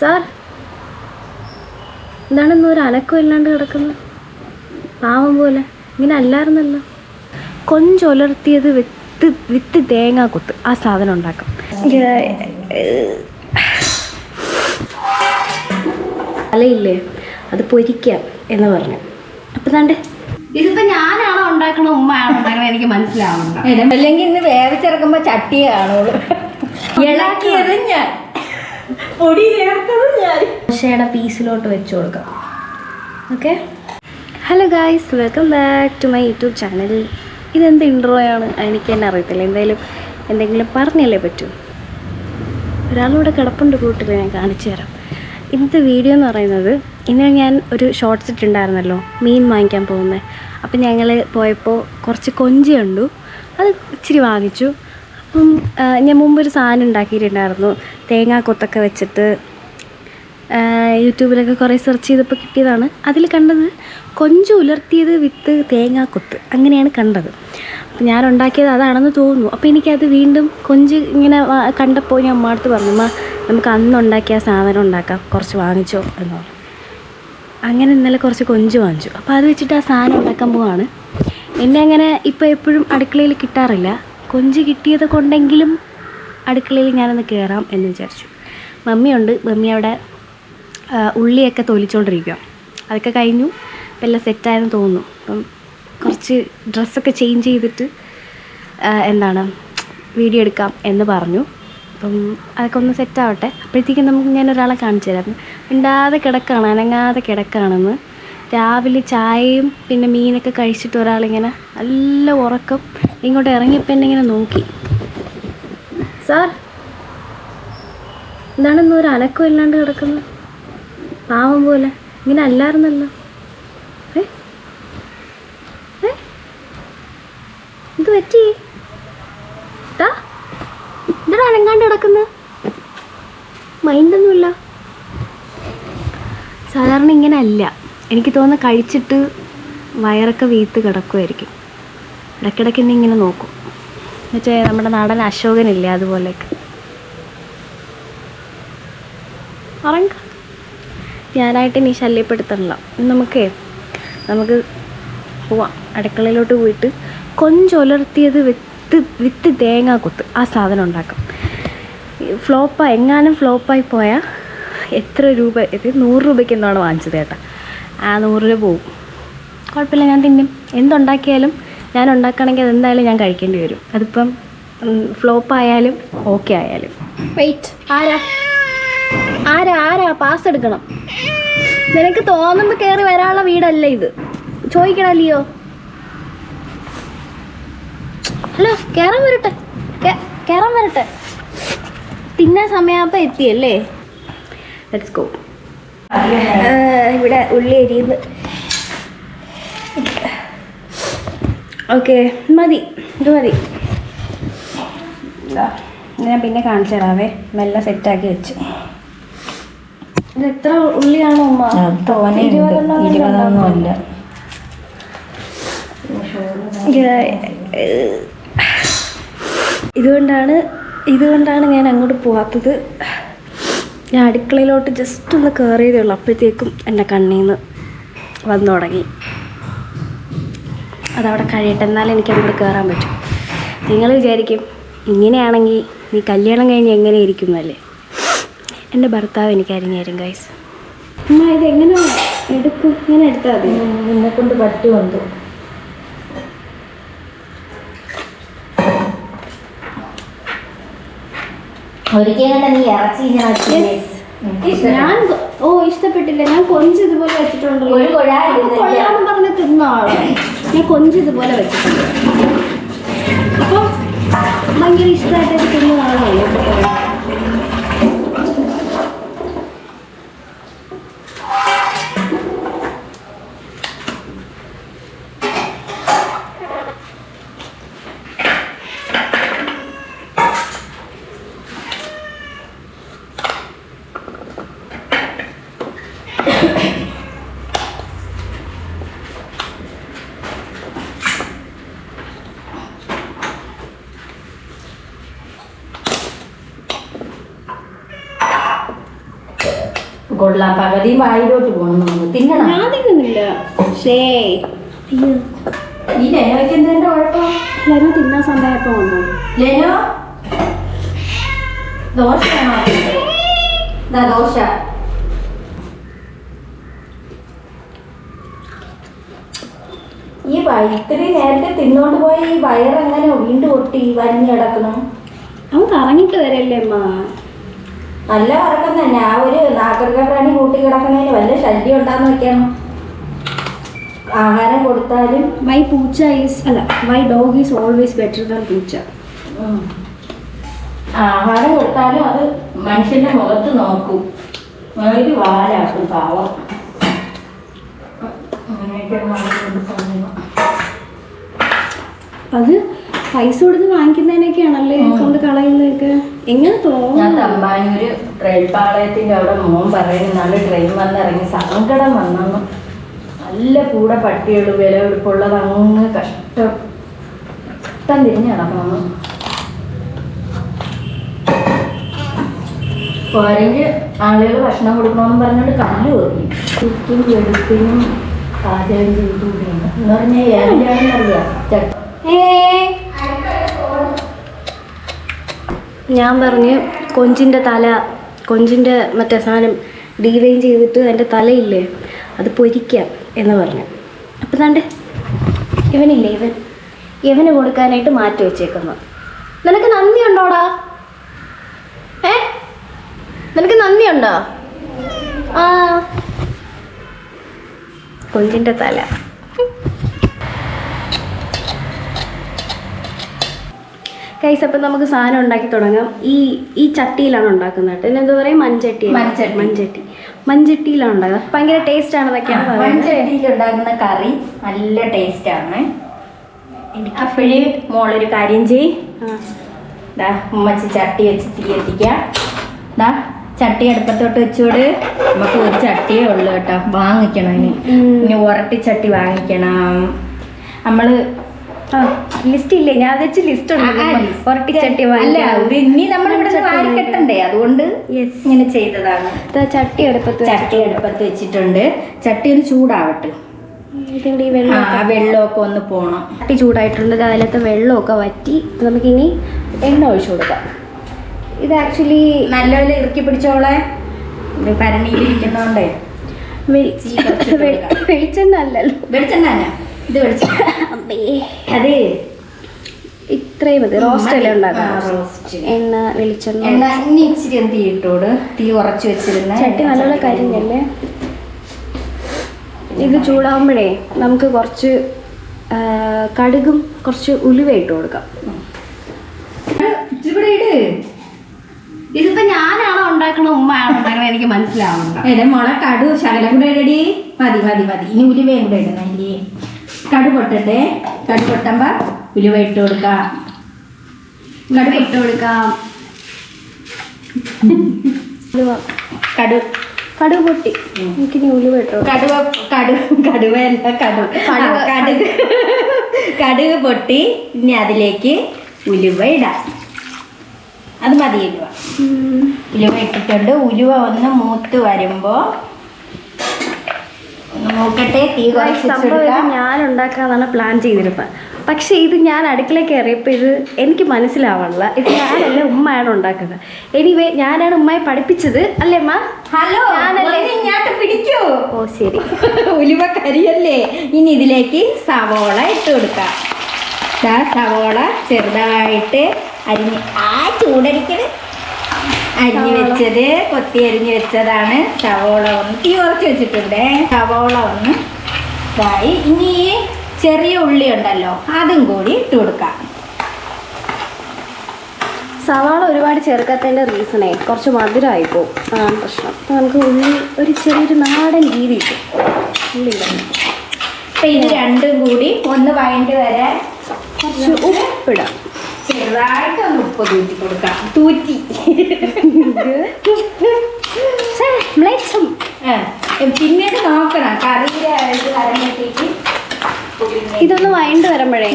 Sir, എന്താണെന്ന് ഒരു അനക്കം ഇല്ലാണ്ട് കിടക്കുന്നു? പാവം പോലെ. ഇങ്ങനെ അല്ലായിരുന്നല്ലോ. കൊഞ്ചൊലർത്തിയത് വിത്ത് തേങ്ങാ കൊത്ത്. ആ സാധനം ഉണ്ടാക്കാം. തലയില്ലേ, അത് പൊരിക്കാം എന്ന് പറഞ്ഞു. അപ്പം താണ്ടേ ഇതിപ്പോൾ ഞാനാണോ ഉണ്ടാക്കണോ ഉമ്മയാണോ ഉണ്ടാക്കണോ എനിക്ക് മനസ്സിലാവുന്നുണ്ട്. അല്ലെങ്കിൽ ഇന്ന് വേവിച്ചിറക്കുമ്പോൾ ചട്ടിയെ കാണുള്ളൂ. ഇളക്കിയത് ഞാൻ, പൊടി ചേർത്തത് ഞാൻ. ദോശയുടെ പീസിലോട്ട് വെച്ച് കൊടുക്കാം. Okay. Hello guys, welcome back to my YouTube channel. ഇതെന്ത് ഇൻട്രോയാണ് എനിക്ക് തന്നെ അറിയത്തില്ല. എന്തെങ്കിലും പറഞ്ഞല്ലേ പറ്റൂ. ഒരാളിവിടെ കിടപ്പുണ്ട് കൂട്ടിൽ, ഞാൻ കാണിച്ചു തരാം. ഇന്നത്തെ വീഡിയോ എന്ന് പറയുന്നത്, ഇന്നലെ ഞാൻ ഒരു ഷോർട്സ് ഇട്ടുണ്ടായിരുന്നല്ലോ മീൻ വാങ്ങിക്കാൻ പോകുന്നത്. അപ്പം ഞങ്ങൾ പോയപ്പോൾ കുറച്ച് കൊഞ്ച് കണ്ടു, അത് ഇച്ചിരി വാങ്ങിച്ചു. അപ്പം ഞാൻ മുമ്പൊരു സാധനം ഉണ്ടാക്കിയിട്ടുണ്ടായിരുന്നു, തേങ്ങാക്കൊത്തൊക്കെ വെച്ചിട്ട്. യൂട്യൂബിലൊക്കെ കുറേ സെർച്ച് ചെയ്തപ്പോൾ കിട്ടിയതാണ്. അതിൽ കണ്ടത് കൊഞ്ച് ഉലർത്തിയത് വിത്ത് തേങ്ങാക്കൊത്ത്, അങ്ങനെയാണ് കണ്ടത്. അപ്പം ഞാൻ ഉണ്ടാക്കിയത് അതാണെന്ന് തോന്നുന്നു. അപ്പോൾ എനിക്കത് വീണ്ടും കൊഞ്ച് ഇങ്ങനെ കണ്ടപ്പോൾ ഞാൻ അമ്മ അടുത്ത് പറഞ്ഞു, അമ്മ നമുക്ക് അന്നുണ്ടാക്കിയ സാധനം ഉണ്ടാക്കാം, കുറച്ച് വാങ്ങിച്ചോ എന്ന് പറഞ്ഞു. അങ്ങനെ ഇന്നലെ കുറച്ച് കൊഞ്ച് വാങ്ങിച്ചു. അപ്പോൾ അത് വെച്ചിട്ട് ആ സാധനം ഉണ്ടാക്കാൻ പോവാണ്. എന്നെ അങ്ങനെ ഇപ്പോൾ എപ്പോഴും അടുക്കളയിൽ കിട്ടാറില്ല. കൊഞ്ച് കിട്ടിയത് കൊണ്ടെങ്കിലും അടുക്കളയിൽ ഞാനൊന്ന് കയറാം എന്ന് വിചാരിച്ചു. മമ്മിയുണ്ട്, മമ്മി അവിടെ ഉള്ളിയൊക്കെ തൊലിച്ചുകൊണ്ടിരിക്കുക. അതൊക്കെ കഴിഞ്ഞു, ഇപ്പം എല്ലാം സെറ്റായെന്ന് തോന്നുന്നു. അപ്പം കുറച്ച് ഡ്രസ്സൊക്കെ ചേഞ്ച് ചെയ്തിട്ട് വീഡിയോ എടുക്കാം എന്ന് പറഞ്ഞു. അപ്പം അതൊക്കെ ഒന്ന് സെറ്റാവട്ടെ. അപ്പോഴത്തേക്കും നമുക്ക് ഞാനൊരാളെ കാണിച്ചു തരാം. മിണ്ടാതെ കിടക്കുകയാണ്, അനങ്ങാതെ കിടക്കുകയാണെന്ന്. രാവിലെ ചായയും പിന്നെ മീനൊക്കെ കഴിച്ചിട്ട് ഒരാളിങ്ങനെ നല്ല ഉറക്കം ഇങ്ങോട്ട് ഇറങ്ങിയപ്പോൾ എന്നെ ഇങ്ങനെ നോക്കി. സാർ, എന്താണെന്ന് ഒരു അനക്കം ഇല്ലാണ്ട് കിടക്കുന്നു? പാവം പോലെ. ഇങ്ങനെ അല്ലായിരുന്നല്ലോ. എന്ത് പറ്റി? എന്താ അനങ്ങാണ്ട് കിടക്കുന്നത്? മൈൻഡൊന്നുമില്ല. സാധാരണ ഇങ്ങനെ അല്ല. എനിക്ക് തോന്നുന്നു കഴിച്ചിട്ട് വയറൊക്കെ വീത്ത് കിടക്കുമായിരിക്കും. ഇടയ്ക്കിടയ്ക്ക് എന്നെ ഇങ്ങനെ നോക്കും. എന്നുവെച്ചാൽ നമ്മുടെ നാടൻ അശോകനില്ലേ, അതുപോലെയൊക്കെ. ഉറങ്ങ, ഞാനായിട്ട് ഇനി ശല്യപ്പെടുത്തണില്ല. നമുക്ക് പോവാം. അടുക്കളയിലോട്ട് പോയിട്ട് കൊഞ്ചൊലർത്തിയത് വിത്ത് തേങ്ങാക്കൊത്ത്, ആ സാധനം ഉണ്ടാക്കാം. എങ്ങാനും ഫ്ലോപ്പായി പോയാൽ എത്ര രൂപ, 100 രൂപയ്ക്ക് എന്താണ് വാങ്ങിച്ചത് കേട്ടോ. ആ 100 രൂപ പോവും. കുഴപ്പമില്ല, ഞാൻ തിന്നും. എന്തുണ്ടാക്കിയാലും ഞാൻ ഉണ്ടാക്കുകയാണെങ്കിൽ അതെന്തായാലും ഞാൻ കഴിക്കേണ്ടി വരും. അതിപ്പം ഫ്ലോപ്പായാലും ഓക്കെ ആയാലും. വെയിറ്റ്, ആരാ പാസ് എടുക്കണം? നിനക്ക് തോന്നുമ്പോൾ കയറി വരാനുള്ള വീടല്ല ഇത്. ചോദിക്കണല്ലയോ? ഹലോ, കയറാൻ വരട്ടെ. തിന്നാൻ സമയമാകുമ്പോൾ എത്തിയല്ലേ. Let's go. ഇവിടെ ഉള്ളി അരിയുന്നു. ഓക്കെ, മതി. ഞാൻ പിന്നെ കാണിച്ചു തരാവേ. മെല്ലെ സെറ്റാക്കി വെച്ച്. ഇത് എത്ര ഉള്ളിയാണോ ഉമ്മ? 20 അല്ല. ഇതുകൊണ്ടാണ് ഞാൻ അങ്ങോട്ട് പോകാത്തത്. ഞാൻ അടുക്കളയിലോട്ട് ജസ്റ്റ് ഒന്ന് കയറിയതേ ഉള്ളൂ. അപ്പോഴത്തേക്കും എൻ്റെ കണ്ണിൽ നിന്ന് വന്നു തുടങ്ങി. അതവിടെ കഴിയട്ടെ, എന്നാലും എനിക്ക് അങ്ങോട്ട് കയറാൻ പറ്റും. നിങ്ങൾ വിചാരിക്കും ഇങ്ങനെയാണെങ്കിൽ നീ കല്യാണം കഴിഞ്ഞ് എങ്ങനെ ഇരിക്കുന്നല്ലേ. എൻ്റെ ഭർത്താവ് എനിക്ക് അരിഞ്ഞു തരും ഗൈസ്. അമ്മ ഇതെങ്ങനെ എടുക്കും? ഇങ്ങനെ എടുത്താൽ മതി. നിന്നെ കൊണ്ട് പറ്റുമുണ്ട്. ഒരിക്കലും നീ ഇറച്ചി ഇഷ്ടപ്പെട്ടില്ല. ഞാൻ കൊഞ്ച് ഇതുപോലെ വെച്ചിട്ടുണ്ടല്ലോ. കൊള്ളാമെന്ന് പറഞ്ഞ് തിന്ന ആളാണ് ഞാൻ. കൊഞ്ച് ഇതുപോലെ വെച്ചിട്ടുണ്ട്. അപ്പം ഭയങ്കര ഇഷ്ടമായിട്ട് തിന്ന ആളാണ്. കൊള്ളാം, പകുതി വായിലോട്ട് പോകണം നമുക്ക്. തിന്നണം. ഞാൻ തിന്നുന്നില്ല. ശേ അയ്യോ, ഈ ലെനോയ്ക്ക് എന്തിന്റെ കുഴപ്പം? ലെനോ തിന്നാൻ സമയപ്പോ വന്നു. ലെനോ ദോശയാണോ? ഇതാ ദോശ. ഈ ഇത്രയും നേരത്തെ തിന്നോണ്ട് പോയി ഈ വയറെങ്ങനെ വീണ്ടും ഒട്ടി വലിഞ്ഞു കിടക്കണം. അവൻ കറങ്ങിട്ട് വരല്ലേ അമ്മ. നല്ല ഉറക്കം തന്നെ. ആ ഒരു നാഗരിക പ്രാണി കൂട്ടി കിടക്കുന്നതിന് വല്ല ശല്യം ഉണ്ടാന്ന് വെക്കണം. ആഹാരം കൊടുത്താലും വൈ പൂച്ച ഈസ് അല്ല why dog is always better than പൂച്ച. ആഹാരം കൊടുത്താലും അത് മനുഷ്യന്റെ മുഖത്ത് നോക്കും. ഒരു വാലാക്കും പാവം. അത് പൈസ കൊടുത്ത് വാങ്ങിക്കുന്നതിനൊക്കെയാണല്ലേ കൊണ്ട് കളയുന്നതൊക്കെ. എങ്ങനെ ഞാൻ തോന്നുന്നു? തമ്പാനൂര് ട്രെയിൻ പാളയത്തിന്റെ അവിടെ മോൻ പറയുന്ന നാളെ ട്രെയിൻ വന്നിറങ്ങി സങ്കടം വന്നു. നല്ല കൂടെ പട്ടിയുള്ളൂ, വില എടുപ്പുള്ളത്, അങ്ങ് കഷ്ടം തിരിഞ്ഞ് നടക്കണം. പോരെങ്കിൽ ആളുകൾ ഭക്ഷണം കൊടുക്കണമെന്ന് പറഞ്ഞിട്ട് കല്ല് കയറി ചുറ്റും വെളുപ്പിനും പാചകം ചെയ്തുകൂടിയാണ് എന്ന് പറഞ്ഞാൽ ഏതാണെന്നറിയാം. ഞാൻ പറഞ്ഞ് കൊഞ്ചിൻ്റെ തല, കൊഞ്ചിൻ്റെ മറ്റേ സാധനം ഡീവൈൻ ചെയ്തിട്ട് അതിൻ്റെ തലയില്ലേ അത് പൊരിക്കാം എന്ന് പറഞ്ഞു. അപ്പം താണ്ട് ഇവനില്ലേ ഇവന് കൊടുക്കാനായിട്ട് മാറ്റി വെച്ചേക്കുന്നു. നിനക്ക് നന്ദി ഉണ്ടോടാ? നിനക്ക് നന്ദിയുണ്ടോ? ആ, കൊഞ്ചിൻ്റെ തല. കൈസ്, അപ്പം നമുക്ക് സാധനം ഉണ്ടാക്കി തുടങ്ങാം. ഈ ചട്ടിയിലാണ് ഉണ്ടാക്കുന്നത് കേട്ടോ. ഇതിനെന്താ പറയുക? മൺചട്ടിയിലാണ് ഉണ്ടാക്കുന്നത്. ഭയങ്കര ടേസ്റ്റ് ആണെന്നൊക്കെയാണ് പറയുന്നത്. മൺചട്ടിയിൽ ഉണ്ടാക്കുന്ന കറി നല്ല ടേസ്റ്റ് ആണ്. അപ്പോഴേ മോളൊരു കാര്യം ചെയ്. ഉമ്മച്ചി ചട്ടി വെച്ച് തീ എത്തിക്കാം. ചട്ടി അടുപ്പത്തോട്ട് വെച്ചോട്. നമുക്ക് ഒരു ചട്ടിയേ ഉള്ളു കേട്ടോ, വാങ്ങിക്കണം. ഇനി ഉരട്ടിച്ചട്ടി വാങ്ങിക്കണം. നമ്മള് ലിസ്റ്റ് ഇല്ലേ? ഞാൻ വെച്ച് ലിസ്റ്റ് ഉരട്ടിച്ചട്ടി അല്ല, ഇനി നമ്മളിവിടെ വാരി കെട്ടണ്ടേ, അതുകൊണ്ട് ഇങ്ങനെ ചെയ്തതാണ്. ചട്ടി അടുപ്പത്ത് വെച്ചിട്ടുണ്ട്. ചട്ടി ഒന്ന് ചൂടാവട്ടെ. ഇതിൻ്റെ ഈ വെള്ളമൊക്കെ ഒന്ന് പോണം. ചട്ടി ചൂടായിട്ടുണ്ട്. അതിലത്തെ വെള്ളമൊക്കെ വറ്റി നമുക്കിനി എണ്ണ ഒഴിച്ചു കൊടുക്കാം. ഇത് ആക്ച്വലി നല്ലപോലെ ഇറുക്കി പിടിച്ചോളെ. ഇത് പരണിയിലിരിക്കുന്നോണ്ടേ വെളിച്ചെണ്ണ അല്ലല്ലോ. വെളിച്ചെണ്ണ ഇത് വെളിച്ചെണ്ണ. അതെ, ഇത്രയും മതി. റോസ്റ്റ് അല്ലേ ഉണ്ടാക്കാം. എണ്ണ, വെളിച്ചെണ്ണ, എണ്ണ. ഇനി ഇച്ചിരി എന്ത് ചെയ്തിട്ടോട് തീ കുറച്ച് വെച്ചിരുന്ന ചട്ടി നല്ലപോലെ കരിഞ്ഞല്ലേ. ഇത് ചൂടാകുമ്പോഴേ നമുക്ക് കുറച്ച് കടുകും കുറച്ച് ഉലുവ ഇട്ട് കൊടുക്കാം. ഇവിടെ ഇട്. ഇതിപ്പോ ഞാനാണോ ഉണ്ടാക്കണത് ഉമ്മയാണോ ഉണ്ടാക്കണത് എനിക്ക് മനസ്സിലാവുന്നുണ്ട്. മുള കടു ശകലം കൂടെ ഇടടി. മതി. ഇനി ഉലുവയും കൂടെ ഇടണം. ഇല്ലേ, കടു പൊട്ടട്ടെ. കടു പൊട്ടുമ്പോ ഉലുവ ഇട്ട് കൊടുക്കാം. കടുക് പൊട്ടി. എനിക്കിനി ഉലുവ ഇട്ടോ. കടുക് പൊട്ടി. ഇനി അതിലേക്ക് ഉലുവ ഇടാം. അത് മതി. ഉലുവ ഇട്ടിട്ടുണ്ട്. ഉലുവ ഒന്ന് മൂത്ത് വരുമ്പോ നോക്കട്ടെ. തീ സംഭവം ഞാൻ ഉണ്ടാക്കാന്നാണ് പ്ലാൻ ചെയ്തിരുന്നത്. പക്ഷെ ഇത് ഞാൻ അടുക്കളയിൽ കയറിയപ്പോൾ ഇത് എനിക്ക് മനസ്സിലാവണില്ല. ഇത് ഞാനല്ല, ഉമ്മയാണ് ഉണ്ടാക്കുന്നത്. എനിവേ, ഞാനാണ് ഉമ്മയെ പഠിപ്പിച്ചത് അല്ലേ അമ്മ? ഹലോ, ഞാനല്ലേ പിടിക്കൂ. ഓ ശരി. ഉലുവ കരിയല്ലേ. ഇനി ഇതിലേക്ക് സവോള ഇട്ട് കൊടുക്കാം. സവോള ചെറുതായിട്ട് അരിഞ്ഞ് അരിഞ്ഞു വെച്ചത്, കൊത്തി അരിഞ്ഞു വെച്ചതാണ്. സവോള ഒന്ന് തീ കുറച്ച് വെച്ചിട്ടുണ്ട്. സവോള ഒന്ന് ഇതായി. ഇനി ചെറിയ ഉള്ളി ഉണ്ടല്ലോ, അതും കൂടി ഇട്ട് കൊടുക്കാം. സവാള ഒരുപാട് ചേർക്കാത്തതിൻ്റെ റീസണേ കുറച്ച് മധുരമായി പോകും. അതാണ് പ്രശ്നം. അപ്പോൾ നമുക്ക് ഉള്ളി ഒരു ചെറിയൊരു നാടൻ രീതി കിട്ടും. ഉള്ളി അപ്പം ഇത് രണ്ടും കൂടി ഒന്ന് വഴണ്ടി വരാൻ കുറച്ച് ഉപ്പിടാം. ചെറുതായിട്ടൊന്ന് ഉപ്പ് തൂറ്റി കൊടുക്കാം. പിന്നീട് നോക്കണം കറിയുടെ കരഞ്ഞിട്ടേക്ക്. ഇതൊന്ന് വഴണ്ട് വരുമ്പോഴേ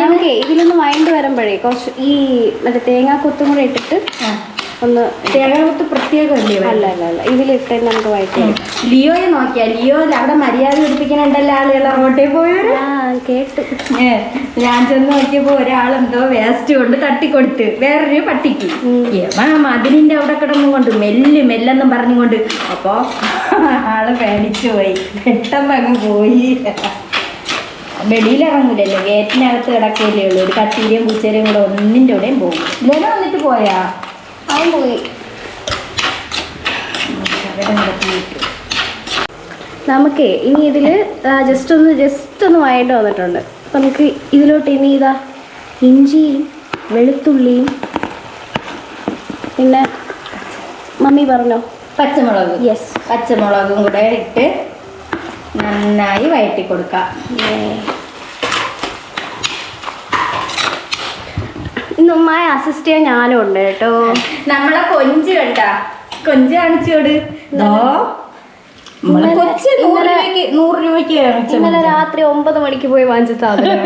നമുക്ക് ഇതിലൊന്ന് വഴണ്ട് വരുമ്പോഴേ കുറച്ച് ഈ മറ്റേ തേങ്ങാക്കൊത്തും കൂടെ ഇട്ടിട്ട് ഒന്ന് തേങ്ങാകൊത്ത് പ്രത്യേകമല്ലേ? അല്ല അല്ല അല്ല ഇതിലിട്ട് നമുക്ക് വഴറ്റി ലിയോയെ നോക്കിയാ ലിയോ അവിടെ മര്യാദ പഠിപ്പിക്കണുണ്ടല്ലോ ആളുകളെ റോട്ടിൽ പോയവര്. കേട്ടു. ഞാൻ ചെന്ന് നോക്കിയപ്പോ ഒരാളെന്തോ വേസ്റ്റ് കൊണ്ട് തട്ടിക്കൊടുത്ത് വേറൊരു പട്ടിക്ക്. മതിലിന്റെ അവിടെ കിടന്നും കൊണ്ട് മെല്ലെന്നും പറഞ്ഞുകൊണ്ട്. അപ്പൊ ആള് പേടിച്ചു പോയി, പെട്ടെന്ന് അങ്ങ് പോയി. വെളിയിലിറങ്ങൂലല്ലോ, ഗേറ്റിനകത്ത് കിടക്കുകയല്ലേ ഉള്ളൂ. ഒരു കട്ടീരെയും പൂച്ചേരെയും കൂടെ ഒന്നിൻ്റെ കൂടെയും പോകും. ഇല്ലേനെ വന്നിട്ട് പോയാ അവൻ പോയി. നമുക്ക് ഇനി ഇതിൽ ജസ്റ്റ് ഒന്ന് വഴണ്ട് വന്നിട്ടുണ്ട്. അപ്പം നമുക്ക് ഇതിലോട്ട് ഇനി ഇതാ ഇഞ്ചിയും വെളുത്തുള്ളിയും പിന്നെ മമ്മി പറഞ്ഞോ പച്ചമുളക്. യെസ്, പച്ചമുളകും കൂടെ ഇട്ട് നന്നായി വഴറ്റി കൊടുക്കാം. ഇന്ന് ഉമ്മയെ അസിസ്റ്റ് ചെയ്യാൻ ഞാനും ഉണ്ട് കേട്ടോ. നമ്മളെ കൊഞ്ച് കണ്ട, കൊഞ്ച് കാണിച്ചോട്. ഇന്നലെ രാത്രി 9 മണിക്ക് പോയി വാങ്ങിച്ച സാധനം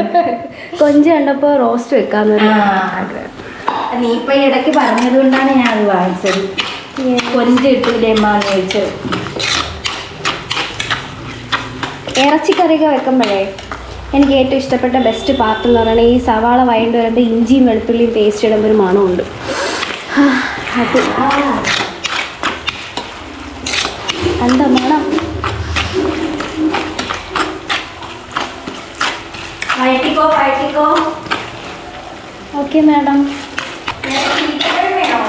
കൊഞ്ച് കണ്ടപ്പോ റോസ്റ്റ് വെക്കാന്ന്. നീ ഇപ്പൊ ഇടയ്ക്ക് പറഞ്ഞത് കൊണ്ടാണ് ഞാൻ അത് വാങ്ങിച്ചത്. കൊഞ്ച് കിട്ടൂലേ അമ്മാന്ന് ചോദിച്ചത്. ഇറച്ചിക്കറിയൊക്കെ വെക്കുമ്പോഴേ എനിക്ക് ഏറ്റവും ഇഷ്ടപ്പെട്ട ബെസ്റ്റ് പാർട്ട് എന്ന് പറയുന്നത് ഈ സവാള വഴണ്ട് വരുമ്പോൾ ഇഞ്ചിയും വെളുത്തുള്ളിയും പേസ്റ്റ് ഇടുമ്പോൾ ഒരു മണമുണ്ട്. അത് എന്താ മണം? ഓക്കെ മാഡം, വേണം.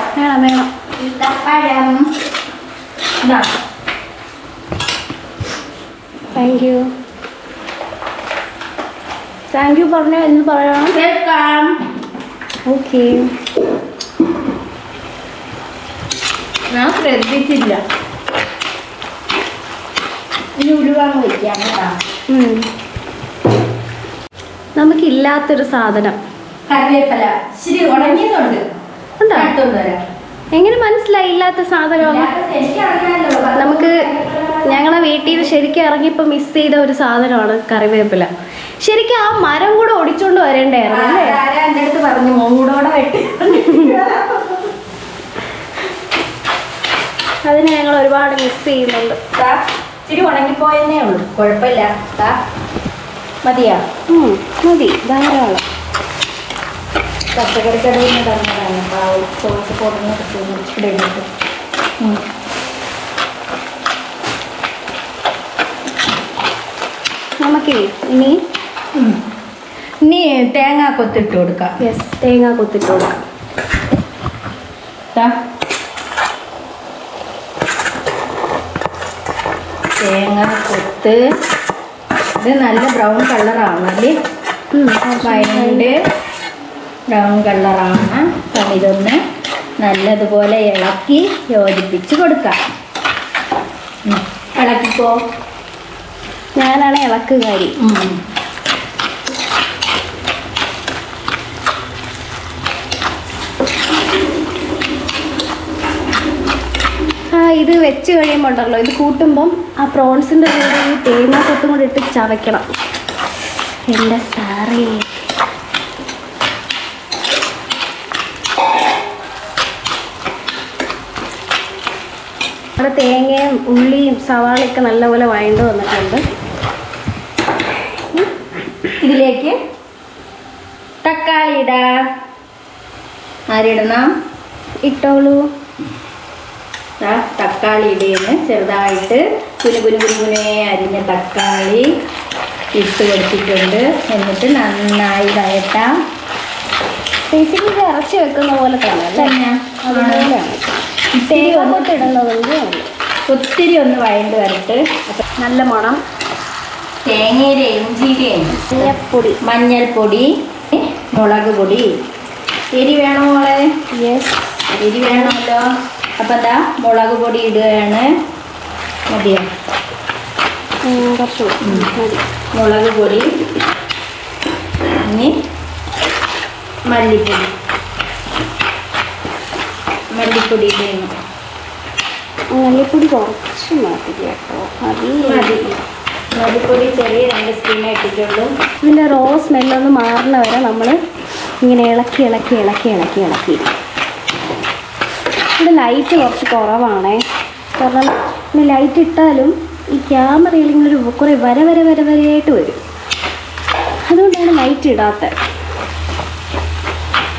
താങ്ക് യു പറഞ്ഞോ എന്ന് പറയണം. വെൽക്കം. ഓക്കെ, ഞാൻ ശ്രദ്ധിച്ചില്ല. ഇനി ഉലുവാന്ന് വയ്ക്കാം കേട്ടോ. നമുക്കില്ലാത്തൊരു സാധനം കറിവേപ്പില ശരി ഉണങ്ങിയതുണ്ട്. എങ്ങനെ മനസ്സിലായി ഇല്ലാത്ത സാധനം? നമുക്ക് ഞങ്ങളെ വീട്ടിൽ നിന്ന് ശരിക്കും ഇറങ്ങിയപ്പോൾ മിസ് ചെയ്ത ഒരു സാധനമാണ് കറിവേപ്പില. ശരിക്കും ആ മരം കൂടെ ഒടിച്ചോണ്ട് വരണ്ടായിരുന്നു അല്ലേ? എൻ്റെ അടുത്ത് പറഞ്ഞു മൂടോടെ വെട്ടി. അതിനെ ഞങ്ങൾ ഒരുപാട് മിസ് ചെയ്യുന്നുണ്ട്. ഇച്ചിരി ഉണങ്ങിപ്പോയെന്നേ ഉള്ളൂ, കുഴപ്പമില്ല. മതിയാ? മതി, ധാരാളം. പച്ചക്കറി കടയിൽ തന്നതാണ് ചോദിച്ച് പൊടുന്ന കിട്ടും. നമുക്ക് ഇനി തേങ്ങ കൊത്തിട്ട് കൊടുക്കാം. യെസ്, തേങ്ങ കൊത്തിട്ട് കൊടുക്കാം. തേങ്ങ കൊത്ത് ഇത് നല്ല ബ്രൗൺ കളറാണല്ലേ? വയണ്ട് ബ്രൗൺ കളറാണ്. ഇതൊന്ന് നല്ലതുപോലെ ഇളക്കി യോജിപ്പിച്ച് കൊടുക്കാം. ഇളക്കിക്കോ. ഞാനാണ് ഇളക്കുകാരി. ഇത് വെച്ച് കഴിയുമ്പോൾ ഉണ്ടല്ലോ, ഇത് കൂട്ടുമ്പം ആ പ്രോൺസിൻ്റെ കൂടെ ഈ തേങ്ങ കൊത്തും കൂടെ ഇട്ട് ചവയ്ക്കണം. എൻ്റെ സാറേ, അവിടെ തേങ്ങയും ഉള്ളിയും സവാളയൊക്കെ നല്ലപോലെ വഴണ്ട് വന്നിട്ടുണ്ട്. ഇതിലേക്ക് തക്കാളി ഇടാം. ആരിടണം? ഇട്ടോളൂ. തക്കാളി ഇടുന്നു. ചെറുതായിട്ട് കുനുകുനെ അരിഞ്ഞ തക്കാളി ഇട്ട് കൊടുത്തിട്ടുണ്ട്. എന്നിട്ട് നന്നായി വഴറ്റാം. ബേസിക്കലി ഇറച്ചി വെക്കുന്ന പോലെ തന്നെ അതുപോലെയാണ് ഇടുന്നതെങ്കിൽ ഒത്തിരി ഒന്ന് വഴണ്ട് വരട്ട്. നല്ല മണം. തേങ്ങയുടെ ഇഞ്ചിയുടെയും മഞ്ഞൾപ്പൊടി, മുളക് പൊടി. എരി വേണോ മോളെ? യെസ്, എരി വേണമല്ലോ. അപ്പം എന്താ മുളക് പൊടി ഇടുകയാണ്. മതിയോ? കുറച്ച് മതി. മുളക് പൊടി. ഇനി മല്ലിപ്പൊടി. മല്ലിപ്പൊടി ഇടുന്നു. മല്ലിപ്പൊടി കുറച്ച് മതി കേട്ടോ. മതി. മല്ലിപ്പൊടി ചെറിയ 2 സ്പൂണേ ഇട്ടിട്ടുള്ളൂ. ഇതിൻ്റെ റോ സ്മെല്ലൊന്ന് മാറുന്ന വരെ നമ്മൾ ഇങ്ങനെ ഇളക്കി. ലൈറ്റ് കുറച്ച് കുറവാണേ. കാരണം ഇനി ലൈറ്റ് ഇട്ടാലും ഈ ക്യാമറയിൽ ഇങ്ങനെ ഒരു കുറേ വരയായിട്ട് വരും. അതുകൊണ്ടാണ് ലൈറ്റ് ഇടാത്തത്.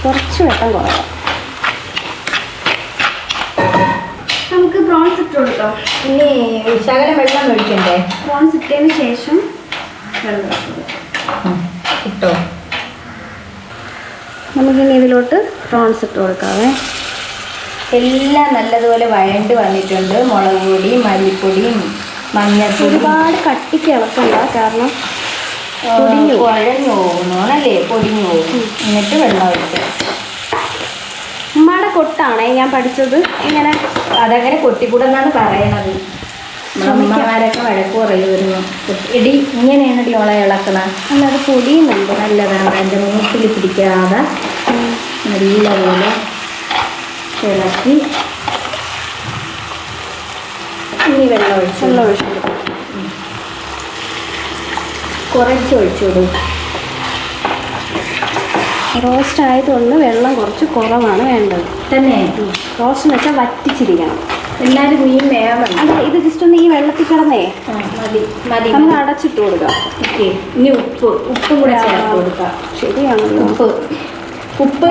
കുറച്ച് വെട്ടം കുറവാണ്. നമുക്ക് പ്രോൺസ് ഇട്ട് കൊടുക്കാം. ഇനി ശകലം വെള്ളം ഒഴിക്കണ്ടേ? പ്രോൺസ് ഇട്ടതിന് ശേഷം വെള്ളം ഇട്ടോ. നമുക്കിനി ഇതിലോട്ട് പ്രോൺസ് ഇട്ട് കൊടുക്കാവേ. എല്ലാം നല്ലതുപോലെ വഴണ്ട് വന്നിട്ടുണ്ട്. മുളക് പൊടിയും മല്ലിപ്പൊടിയും മഞ്ഞൾപ്പൊടി ഒരുപാട് കട്ടിക്ക് ഇളക്കണ്ട, കാരണം കുഴഞ്ഞു പോകുന്നോണല്ലേ, പൊടിഞ്ഞു പോകും. എന്നിട്ട് വെള്ളം ഒഴിക്കുക. ഉമ്മയുടെ കൊട്ടാണേ ഞാൻ പഠിച്ചത്. ഇങ്ങനെ അതങ്ങനെ കൊട്ടിക്കൂടെന്നാണ് പറയണത്. അമ്മമാരൊക്കെ വഴക്ക് പറയുമായിരുന്നു. എടി ഇങ്ങനെയാണ് ഓളെ ഇളക്കണ. അല്ലാതെ പൊടിയുന്നുണ്ട്. നല്ലതാണ്. എൻ്റെ മൂട്ടിൽ പിടിക്കാതെ നല്ലപോലെ ഇളക്കി ഇനി വെള്ളം ഒഴിച്ചു കുറച്ച് ഒഴിച്ചോളൂ. റോസ്റ്റ് ആയതുകൊണ്ട് വെള്ളം കുറച്ച് കുറവാണ് വേണ്ടത്. തന്നെ റോസ്റ്റ് എന്ന് വെച്ചാൽ വറ്റിച്ചിരിക്കണം. എല്ലാവരും മീൻ വേണം. അതെ, ഇത് ജസ്റ്റ് ഒന്ന് ഈ വെള്ളത്തിൽ കിടന്നേ മതി മതി. നമുക്ക് അടച്ചിട്ട് കൊടുക്കാം. ഓക്കെ. ഇനി ഉപ്പും കൂടെ ചേർത്ത് കൊടുക്കാം. ശരിയാണല്ലോ. ഉപ്പ്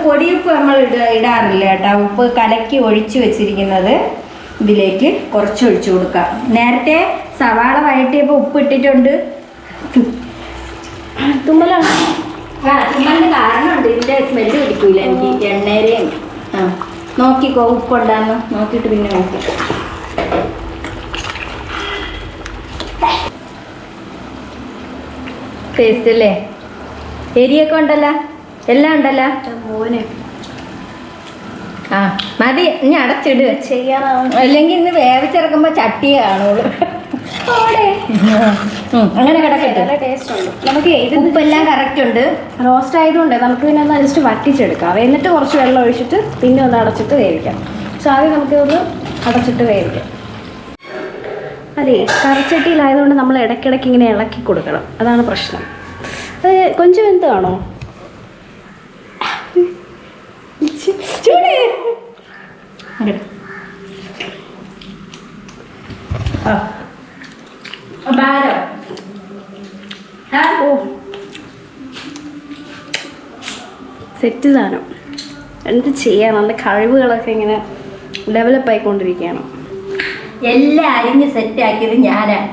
പൊടിയുപ്പ് നമ്മൾ ഇടാറില്ല കേട്ടോ. ഉപ്പ് കലക്കി ഒഴിച്ചു വെച്ചിരിക്കുന്നത് ഇതിലേക്ക് കുറച്ച് ഒഴിച്ചു കൊടുക്കാം. നേരത്തെ സവാള വഴറ്റിയപ്പോൾ ഉപ്പ് ഇട്ടിട്ടുണ്ട്. തുമ്മലാണ്. തുമ്മലിന് കാരണമുണ്ട്. ഇതിൻ്റെ സ്മെല്ല് പിടിക്കൂല എനിക്ക്. എണ്ണേരെയും നോക്കിക്കോ ഉപ്പുണ്ടാന്ന് നോക്കിയിട്ട് പിന്നെ നോക്കി. ടേസ്റ്റ് അല്ലേ? എരിയൊക്കെ ഉണ്ടല്ലോ, എല്ലാം ഉണ്ടല്ലോ മോനെ. ആ മതി. ഇനി അടച്ചിട്. ചെയ്യാനാവും. അല്ലെങ്കിൽ ഇന്ന് വേവിച്ചിറക്കുമ്പോൾ ചട്ടിയെ കാണുള്ളൂ. അങ്ങനെ കിടക്കട്ടെ. നല്ല ടേസ്റ്റ് ഉണ്ട്. നമുക്ക് ഉപ്പെല്ലാം കറക്റ്റ് ഉണ്ട്. റോസ്റ്റ് ആയതുകൊണ്ട് നമുക്ക് പിന്നെ ഒന്ന് ജസ്റ്റ് വറ്റിച്ചെടുക്കാം. എന്നിട്ട് കുറച്ച് വെള്ളം ഒഴിച്ചിട്ട് പിന്നെ ഒന്ന് അടച്ചിട്ട് വേവിക്കാം. സോ ആദ്യം നമുക്ക് ഒന്ന് അടച്ചിട്ട് വേവിക്കാം. അതെ, കറിച്ചട്ടിയിലായതുകൊണ്ട് നമ്മൾ ഇടയ്ക്കിടയ്ക്ക് ഇങ്ങനെ ഇളക്കി കൊടുക്കണം. അതാണ് പ്രശ്നം. അത് കൊഞ്ച് വെന്ത് കാണോ? സെറ്റ് സാധനം. എന്ത് ചെയ്യാൻ, നല്ല കഴിവുകളൊക്കെ ഇങ്ങനെ ഡെവലപ്പ് ആയിക്കൊണ്ടിരിക്കുകയാണ്. എല്ലാം അരിഞ്ഞ് സെറ്റ് ആക്കിയത് ഞാനാണ്.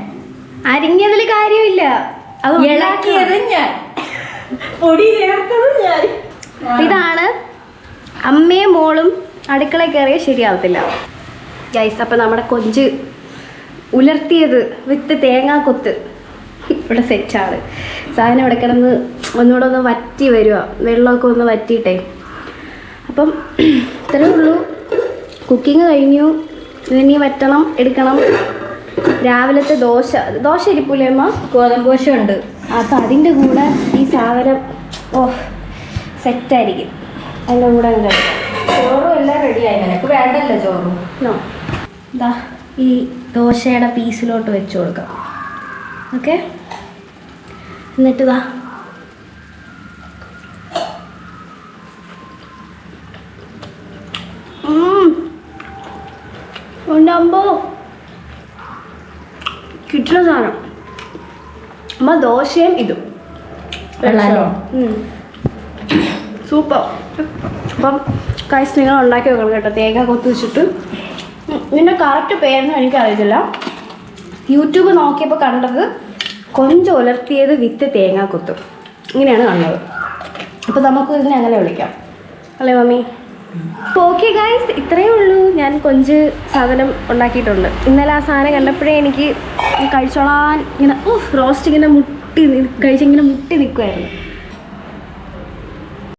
അരിഞ്ഞതിൽ കാര്യമില്ല, അത് ഇളക്കിയത് ഞാൻ, പൊടി ചേർത്തത് ഞാൻ. ഇതാണ് അമ്മയും മോളും അടുക്കളയിൽ കയറിയാൽ ശരിയാവത്തില്ല ഗൈസ്. അപ്പം നമ്മുടെ കൊഞ്ച് ഉലർത്തിയത് വിത്ത് തേങ്ങാക്കൊത്ത് ഇവിടെ സെറ്റാണ്. സാധനം ഇവിടെ കിടന്ന് ഒന്നുകൂടെ ഒന്ന് വറ്റി വരിക, വെള്ളമൊക്കെ ഒന്ന് വറ്റിയിട്ടേ. അപ്പം ഇത്രയേ ഉള്ളൂ. കുക്കിങ് കഴിഞ്ഞു. ഇനി വറ്റണം, എടുക്കണം. രാവിലത്തെ ദോശ ഇരിപ്പില്ലേ അമ്മ? ഗോതമ്പ് ദോശ ഉണ്ട്. അപ്പം അതിൻ്റെ കൂടെ ഈ സാധനം സെറ്റായിരിക്കും. അതിൻ്റെ കൂടെ ചോറും എല്ലാം റെഡിയായി. നിനക്ക് വേണ്ടല്ലോ ചോറും. ഇതാ ഈ ദോശയുടെ പീസിലോട്ട് വെച്ച് കൊടുക്കാം. ഓക്കെ, എന്നിട്ട് ഇതാ ഉണ്ടാകുമ്പോൾ കിട്ടുന്ന സാധനം. അമ്മ ദോശയും ഇതും സൂപ്പർ. അപ്പം കൈസ് നിങ്ങൾ ഉണ്ടാക്കി വെക്കണം കേട്ടോ. തേങ്ങ കൊത്തി വെച്ചിട്ട്. ഇതിൻ്റെ കറക്റ്റ് പേരൊന്നും എനിക്കറിയത്തില്ല. യൂട്യൂബ് നോക്കിയപ്പോൾ കണ്ടത് കൊഞ്ച് ഉലർത്തിയത് വിത്ത് തേങ്ങാക്കൊത്ത്, ഇങ്ങനെയാണ് കണ്ടത്. അപ്പോൾ നമുക്ക് ഇതിനെ അങ്ങനെ വിളിക്കാം അല്ലേ മമ്മി? ഓക്കെ ഗൈസ്, ഇത്രയേ ഉള്ളൂ. ഞാൻ കൊഞ്ച് സാധനം ഉണ്ടാക്കിയിട്ടുണ്ട്. ഇന്നലെ ആ സാധനം കണ്ടപ്പോഴേ എനിക്ക് കഴിച്ചോളാൻ ഇങ്ങനെ റോസ്റ്റ് ഇങ്ങനെ കഴിച്ചിങ്ങനെ മുട്ടി നിൽക്കുമായിരുന്നു.